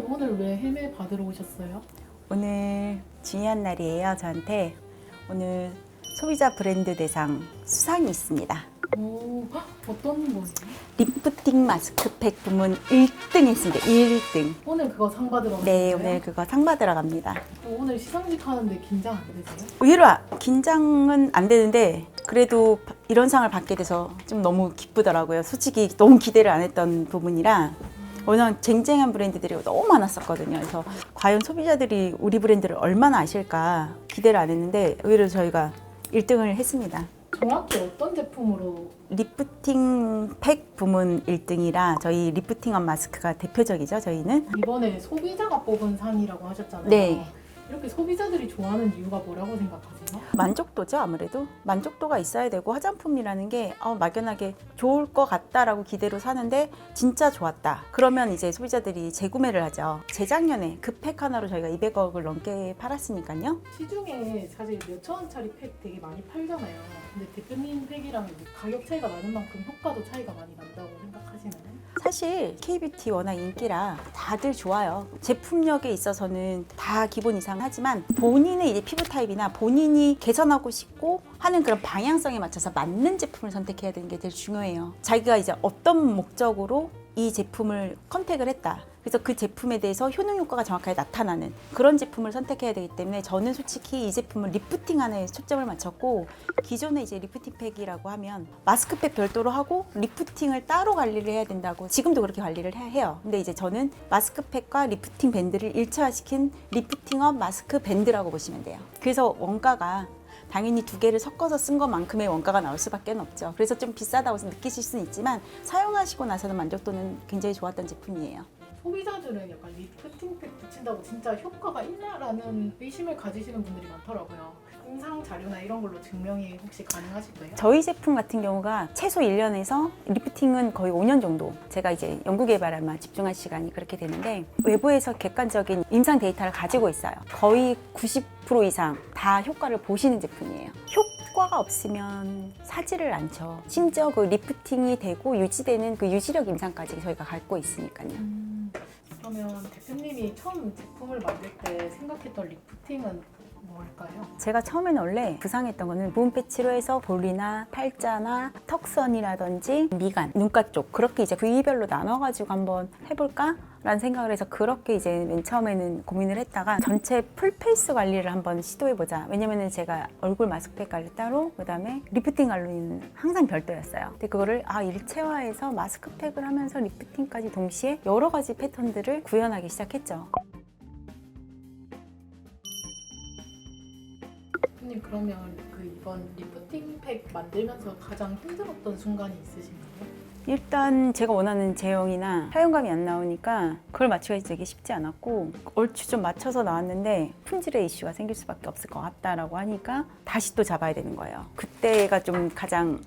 대표님 오늘 왜 헤매 받으러 오셨어요? 오늘 중요한 날이에요. 저한테 오늘 소비자 브랜드 대상 수상이 있습니다. 오, 헉, 어떤 거예요? 리프팅 마스크팩 부문 1등 했습니다. 1등. 오늘 그거 상 받으러 네, 오셨어요? 오늘 그거 상 받으러 갑니다. 오늘 시상식 하는데 긴장 안 되세요? 의외로 긴장은 안 되는데 그래도 이런 상을 받게 돼서 좀 너무 기쁘더라고요. 솔직히 너무 기대를 안 했던 부분이라 워낙 쟁쟁한 브랜드들이 너무 많았었거든요. 그래서 과연 소비자들이 우리 브랜드를 얼마나 아실까 기대를 안 했는데 의외로 저희가 1등을 했습니다. 정확히 어떤 제품으로? 리프팅 팩 부문 1등이라 저희 리프팅업 마스크가 대표적이죠. 저희는 이번에 소비자가 뽑은 상이라고 하셨잖아요. 네. 이렇게 소비자들이 좋아하는 이유가 뭐라고 생각하세요? 만족도죠. 아무래도 만족도가 있어야 되고 화장품이라는 게 막연하게 좋을 것 같다라고 기대로 사는데 진짜 좋았다. 그러면 이제 소비자들이 재구매를 하죠. 재작년에 그 팩 하나로 저희가 200억을 넘게 팔았으니까요. 시중에 사실 몇천 원짜리 팩 되게 많이 팔잖아요. 근데 대표님 팩이랑 가격 차이가 나는 만큼 효과도 차이가 많이 난다고 생각하시나요? 사실 K뷰티 워낙 인기라 다들 좋아요. 제품력에 있어서는 다 기본 이상 하지만 본인의 이제 피부 타입이나 본인이 개선하고 싶고 하는 그런 방향성에 맞춰서 맞는 제품을 선택해야 되는 게 제일 중요해요. 자기가 이제 어떤 목적으로 이 제품을 컨택을 했다. 그래서 그 제품에 대해서 효능 효과가 정확하게 나타나는 그런 제품을 선택해야 되기 때문에 저는 솔직히 이 제품을 리프팅 안에 초점을 맞췄고 기존에 이제 리프팅 팩이라고 하면 마스크팩 별도로 하고 리프팅을 따로 관리를 해야 된다고 지금도 그렇게 관리를 해요. 근데 이제 저는 마스크팩과 리프팅 밴드를 일체화시킨 리프팅업 마스크 밴드라고 보시면 돼요. 그래서 원가가 당연히 두 개를 섞어서 쓴 것만큼의 원가가 나올 수밖에 없죠. 그래서 좀 비싸다고 느끼실 수는 있지만 사용하시고 나서는 만족도는 굉장히 좋았던 제품이에요. 소비자들은 약간 리프팅팩 붙인다고 진짜 효과가 있나라는 의심을 가지시는 분들이 많더라고요. 영상 자료나 이런 걸로 증명이 혹시 가능하실까요? 저희 제품 같은 경우가 최소 1년에서 리프팅은 거의 5년 정도 제가 이제 연구개발에만 집중할 시간이 그렇게 되는데 외부에서 객관적인 임상 데이터를 가지고 있어요. 거의 90% 이상 다 효과를 보시는 제품이에요. 효과가 없으면 사지를 않죠. 심지어 그 리프팅이 되고 유지되는 그 유지력 임상까지 저희가 갖고 있으니까요. 그러면 대표님이 처음 제품을 만들 때 생각했던 리프팅은 뭘까요? 제가 처음에는 원래 구상했던 거는 무음패 치료해서 볼이나 팔자나 턱선이라든지 미간, 눈가 쪽 그렇게 이제 부위별로 나눠가지고 한번 해볼까? 라는 생각을 해서 그렇게 이제 맨 처음에는 고민을 했다가 전체 풀페이스 관리를 한번 시도해보자. 왜냐면은 제가 얼굴 마스크팩 관리 따로 그다음에 리프팅 관리는 항상 별도였어요. 근데 그거를 일체화해서 마스크팩을 하면서 리프팅까지 동시에 여러 가지 패턴들을 구현하기 시작했죠. 대표님 그러면 그 이번 리프팅 팩 만들면서 가장 힘들었던 순간이 있으신가요? 일단 제가 원하는 제형이나 사용감이 안 나오니까 그걸 맞추기가 되게 쉽지 않았고 얼추 좀 맞춰서 나왔는데 품질의 이슈가 생길 수밖에 없을 것 같다라고 하니까 다시 또 잡아야 되는 거예요. 그때가 좀 가장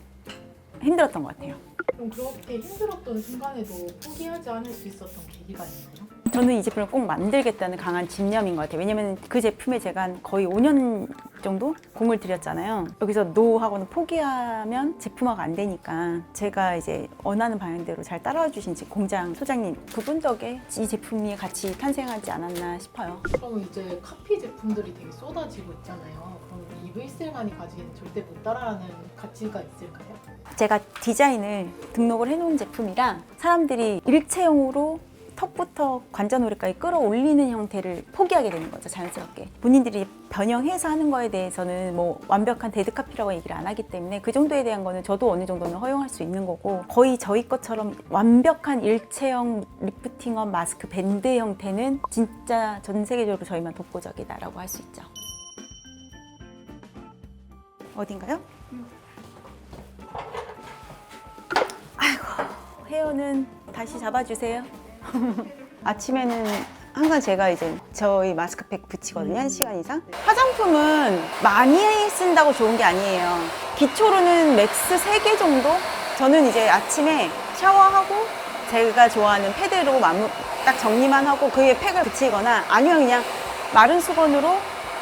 힘들었던 것 같아요. 그럼 그렇게 힘들었던 순간에도 포기하지 않을 수 있었던 계기가 있나요? 저는 이 제품을 꼭 만들겠다는 강한 집념인 것 같아요. 왜냐면 그 제품에 제가 한 거의 5년 정도 공을 들였잖아요. 여기서 노 하고는 포기하면 제품화가 안 되니까 제가 이제 원하는 방향대로 잘 따라와 주신 공장 소장님 그분 덕에 이 제품이 같이 탄생하지 않았나 싶어요. 그럼 이제 카피 제품들이 되게 쏟아지고 있잖아요. 그럼 이브이셀만이 가진 절대 못 따라하는 가치가 있을까요? 제가 디자인을 등록을 해놓은 제품이라 사람들이 일체형으로 턱부터 관자놀이까지 끌어올리는 형태를 포기하게 되는 거죠. 자연스럽게 본인들이 변형해서 하는 거에 대해서는 뭐 완벽한 데드카피라고 얘기를 안 하기 때문에 그 정도에 대한 거는 저도 어느 정도는 허용할 수 있는 거고 거의 저희 것처럼 완벽한 일체형 리프팅업 마스크 밴드 형태는 진짜 전 세계적으로 저희만 독보적이다라고 할 수 있죠. 어딘가요? 아이고 헤어는 다시 잡아주세요. 아침에는 항상 제가 이제 저희 마스크팩 붙이거든요. 1시간 이상. 화장품은 많이 쓴다고 좋은 게 아니에요. 기초로는 맥스 3개 정도? 저는 이제 아침에 샤워하고 제가 좋아하는 패드로 딱 정리만 하고 그 위에 팩을 붙이거나 아니면 그냥 마른 수건으로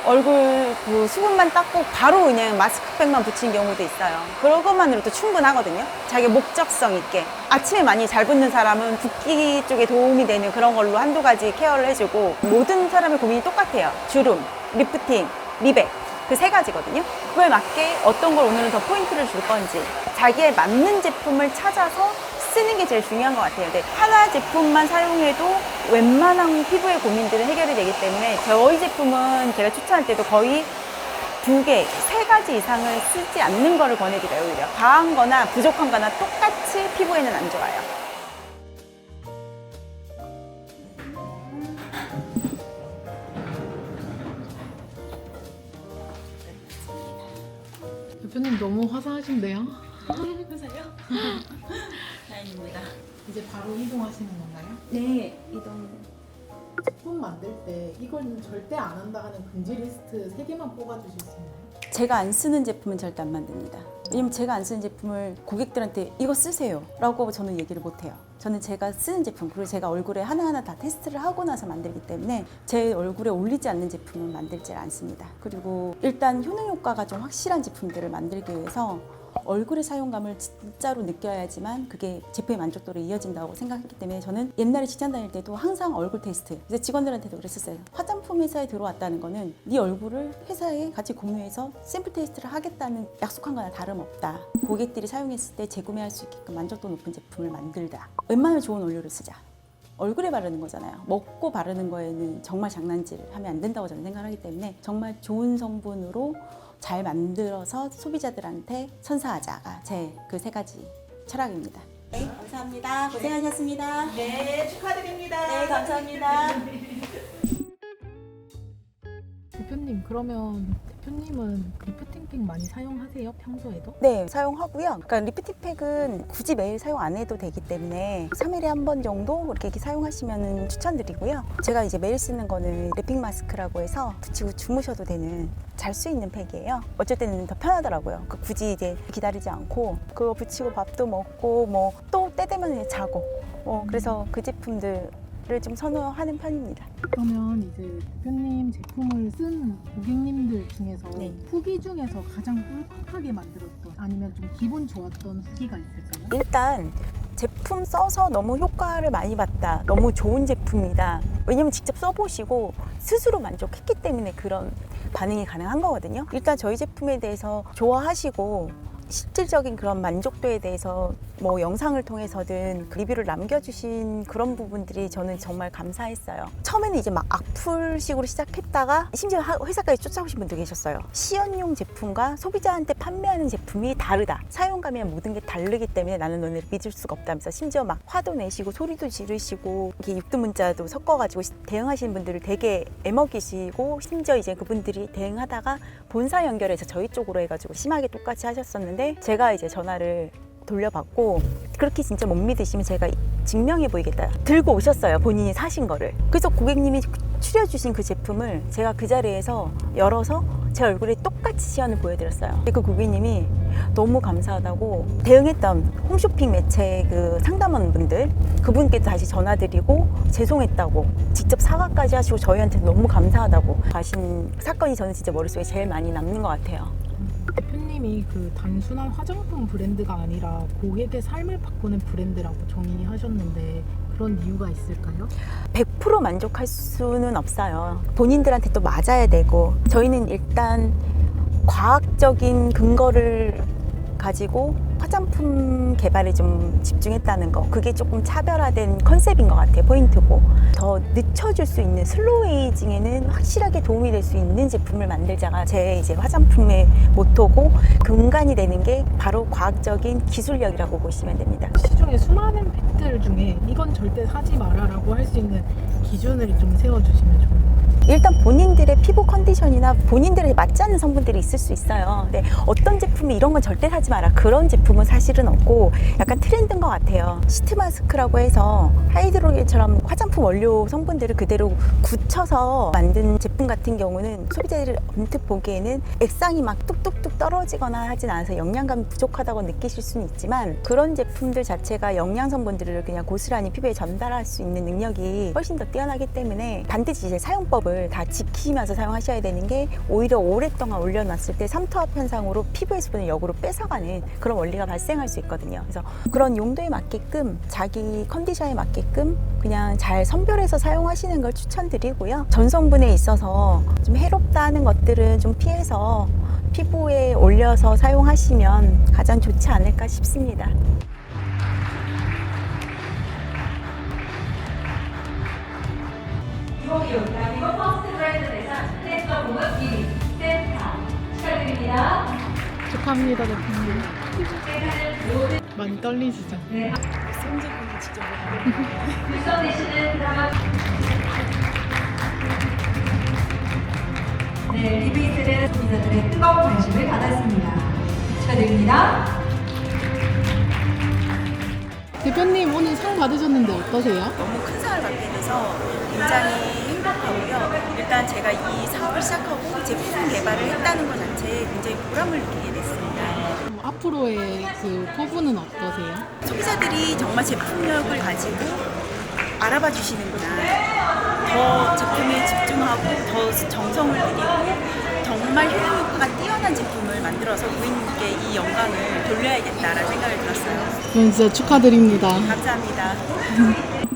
얼굴 그 수분만 닦고 바로 그냥 마스크팩만 붙이는 경우도 있어요. 그런 것만으로도 충분하거든요. 자기 목적성 있게. 아침에 많이 잘 붓는 사람은 붓기 쪽에 도움이 되는 그런 걸로 한두 가지 케어를 해주고, 모든 사람의 고민이 똑같아요. 주름, 리프팅, 미백. 그 세 가지거든요. 그거에 맞게 어떤 걸 오늘은 더 포인트를 줄 건지, 자기에 맞는 제품을 찾아서 쓰는 게 제일 중요한 것 같아요. 근데 하나 제품만 사용해도 웬만한 피부의 고민들은 해결이 되기 때문에 저희 제품은 제가 추천할 때도 거의 2개, 3가지 이상을 쓰지 않는 거를 권해드려요. 오히려 과한 거나 부족한 거나 똑같이 피부에는 안 좋아요. 대표님 너무 화사하신데요? 그래서요? 다행입니다. 이제 바로 이동하시는 건가요? 네, 이동. 제품 만들 때 이건 절대 안 한다 하는 금지 리스트 3개만 뽑아주실 수 있나요? 제가 안 쓰는 제품은 절대 안 만듭니다. 왜냐면 제가 안 쓰는 제품을 고객들한테 이거 쓰세요 라고 저는 얘기를 못 해요. 저는 제가 쓰는 제품, 그리고 제가 얼굴에 하나하나 다 테스트를 하고 나서 만들기 때문에 제 얼굴에 어울리지 않는 제품은 만들지 않습니다. 그리고 일단 효능 효과가 좀 확실한 제품들을 만들기 위해서 얼굴의 사용감을 진짜로 느껴야지만 그게 제품의 만족도로 이어진다고 생각했기 때문에 저는 옛날에 직장 다닐 때도 항상 얼굴 테스트, 이제 직원들한테도 그랬었어요. 화장품 회사에 들어왔다는 거는 네 얼굴을 회사에 같이 공유해서 샘플 테스트를 하겠다는 약속한 거나 다름없다. 고객들이 사용했을 때 재구매할 수 있게끔 만족도 높은 제품을 만들자. 웬만하면 좋은 원료를 쓰자. 얼굴에 바르는 거잖아요. 먹고 바르는 거에는 정말 장난질을 하면 안 된다고 저는 생각하기 때문에 정말 좋은 성분으로 잘 만들어서 소비자들한테 선사하자가 제 그 3가지 철학입니다. 네, 감사합니다. 고생하셨습니다. 네, 축하드립니다. 네, 감사합니다. 대표님 그러면 대표님은 리프팅팩 많이 사용하세요? 평소에도? 네, 사용하고요. 그러니까 리프팅팩은 굳이 매일 사용 안 해도 되기 때문에 3일에 한 번 정도 이렇게 사용하시면 추천드리고요. 제가 이제 매일 쓰는 거는 랩핑 마스크라고 해서 붙이고 주무셔도 되는, 잘 수 있는 팩이에요. 어쩔 때는 더 편하더라고요. 굳이 이제 기다리지 않고 그거 붙이고 밥도 먹고 뭐 또 때 되면 이제 자고 그래서 그 제품들을 좀 선호하는 편입니다. 그러면 이제 대표님 제품을 쓴 고객님들 중에서 네. 후기 중에서 가장 꿀꺽하게 만들었던 아니면 좀 기분 좋았던 후기가 있을까요? 일단 제품 써서 너무 효과를 많이 봤다, 너무 좋은 제품이다. 왜냐면 직접 써보시고 스스로 만족했기 때문에 그런 반응이 가능한 거거든요. 일단 저희 제품에 대해서 좋아하시고 실질적인 그런 만족도에 대해서 뭐 영상을 통해서든 리뷰를 남겨주신 그런 부분들이 저는 정말 감사했어요. 처음에는 이제 막 악플식으로 시작했다가 심지어 회사까지 쫓아오신 분도 계셨어요. 시연용 제품과 소비자한테 판매하는 제품이 다르다. 사용감이나 모든 게 다르기 때문에 나는 너네를 믿을 수가 없다면서 심지어 막 화도 내시고 소리도 지르시고 이렇게 육두문자도 섞어가지고 대응하시는 분들을 되게 애먹이시고, 심지어 이제 그분들이 대응하다가 본사 연결해서 저희 쪽으로 해가지고 심하게 똑같이 하셨었는데, 제가 이제 전화를 돌려받고 그렇게 진짜 못 믿으시면 제가 증명해 보이겠다 들고 오셨어요. 본인이 사신 거를. 그래서 고객님이 추려주신 그 제품을 제가 그 자리에서 열어서 제 얼굴에 똑같이 시연을 보여드렸어요. 그 고객님이 너무 감사하다고 대응했던 홈쇼핑 매체 그 상담원분들, 그분께 다시 전화드리고 죄송했다고 직접 사과까지 하시고 저희한테 너무 감사하다고 하신 사건이 저는 진짜 머릿속에 제일 많이 남는 것 같아요. 대표님이 그 단순한 화장품 브랜드가 아니라 고객의 삶을 바꾸는 브랜드라고 정의하셨는데 그런 이유가 있을까요? 100% 만족할 수는 없어요. 본인들한테 또 맞아야 되고, 저희는 일단 과학적인 근거를 가지고 화장품 개발에 좀 집중했다는 거, 그게 조금 차별화된 컨셉인 것 같아요. 포인트고, 더 늦춰줄 수 있는 슬로우 에이징에는 확실하게 도움이 될 수 있는 제품을 만들자가 제 이제 화장품의 모토고, 근간이 되는 게 바로 과학적인 기술력이라고 보시면 됩니다. 시중에 수많은 팩들 중에 이건 절대 사지 마라라고 할 수 있는 기준을 좀 세워주시면 좋을 것 같아요. 일단 본인들의 피부 컨디션이나 본인들에 맞지 않는 성분들이 있을 수 있어요. 근데 어떤 제품이 이런 건 절대 사지 마라, 그런 제품은 사실은 없고 약간 트렌드인 것 같아요. 시트 마스크라고 해서 하이드로겔처럼 화장품 원료 성분들을 그대로 굳혀서 만든 제품 같은 경우는 소비자들이 언뜻 보기에는 액상이 막 뚝뚝뚝 떨어지거나 하진 않아서 영양감이 부족하다고 느끼실 수는 있지만, 그런 제품들 자체가 영양 성분들을 그냥 고스란히 피부에 전달할 수 있는 능력이 훨씬 더 뛰어나기 때문에 반드시 이제 사용법을 내용을 다 지키면서 사용하셔야 되는 게 오히려 오랫동안 올려놨을 때 삼투압 현상으로 피부의 수분을 역으로 뺏어가는 그런 원리가 발생할 수 있거든요. 그래서 그런 용도에 맞게끔 자기 컨디션에 맞게끔 그냥 잘 선별해서 사용하시는 걸 추천드리고요. 전성분에 있어서 좀 해롭다 하는 것들은 좀 피해서 피부에 올려서 사용하시면 가장 좋지 않을까 싶습니다. 대한민국 퍼스트 브랜드 대상 센터 공급 1위 센터 축하드립니다. 축하합니다, 대표님. 많이 떨리시죠? 네. 성적분이 직접 불성되시는 드라마 네, 리뷰이스는 소비자들의 뜨거운 관심을 받았습니다. 축하드립니다. 대표님 오늘 상 받으셨는데 어떠세요? 너무 큰 상을 받게 돼서 굉장히 행복하고요. 일단 제가 이 사업을 시작하고 제품 개발을 했다는 것 자체에 굉장히 보람을 느끼게 됐습니다. 앞으로의 그 포부는 어떠세요? 소비자들이 정말 제품력을 가지고 알아봐 주시는구나. 더 제품에 집중하고 더 정성을 들이고 정말 효능 효과가 뛰어난 제품을 만들어서 고객님께 이 영광을 돌려야겠다라는 생각이 들었어요. 진짜 축하드립니다. 감사합니다.